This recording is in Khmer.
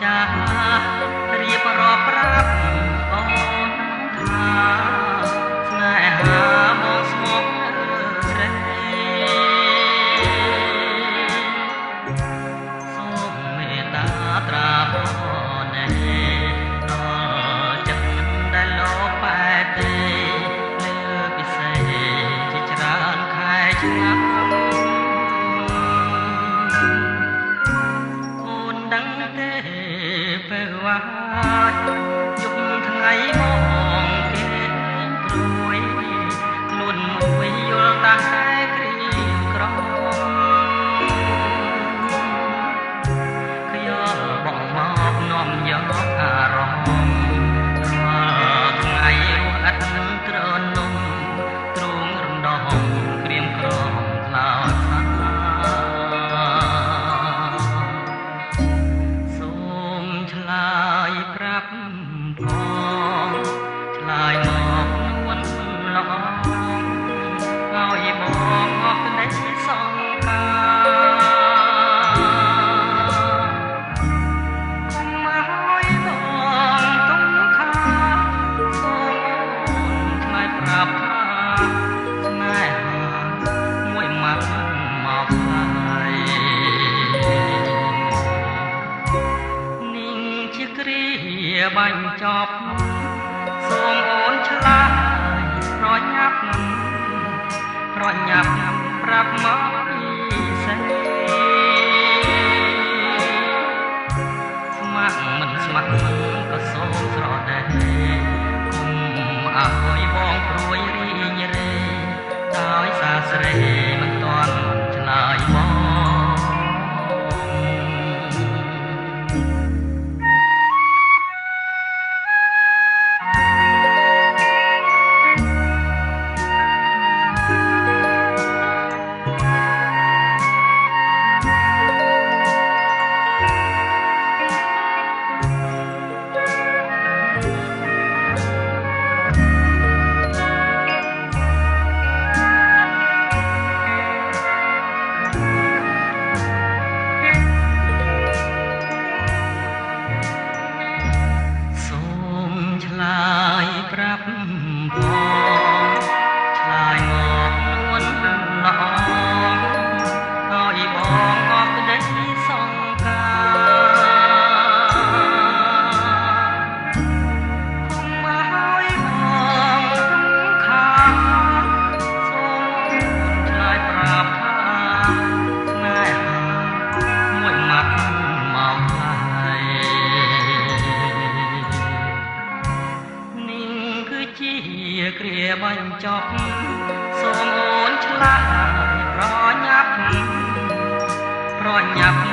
ចារៀបរាប់ប្រាប់អូនថាស្នេហាមកស្មោះរេសូមមេត្តាត្រាបណែដល់ចិត្តដែលលោកបែបទេលើពិសេសជាច្រើនខែឆ្នាំពេលវាយប់ថ្ងៃមកគេព្រួយខ្លួនមួយយល់តែក្រៀមក្រំខ្យល់បងមកនាំយកអារម្មណ៍រាល់ថ្ងៃរស់ឥតត្រនំទ្រូងរំដងក្រៀមក្រំខ្លោចឆ្លើយមកនួនល្អឲ្យបងអស់នៃសង្ការកុំឲ្យបងទុំខាសូមអូនឆ្លើយប្រាប់ថាស្នេហាមួយម៉ាត់មកហើយនាងជាគ្រាបាញ់ចប់សូមអូនឆ្លើយប្រញាប់ប្រាប់មកពីសេស្ម័គ្រមិនស្ម័គ្រក៏សូមស្រដែកគុំឲ្យបងព្រួយរីងរេដោយសារស្រីមិនទាន់ឆ្លើយមកប្រាប់បងឆ្លើយមកនួនល្អឲ្យបងអស់ក្តីសង្ការគុំឲ្យបងទុំខាសូមឆ្លើយប្រាប់ថាស្នេហាមួយម៉ាត់មកហើយជាគ្រាបញ្ចប់សូមអូនឆ្លើយប្រញាប់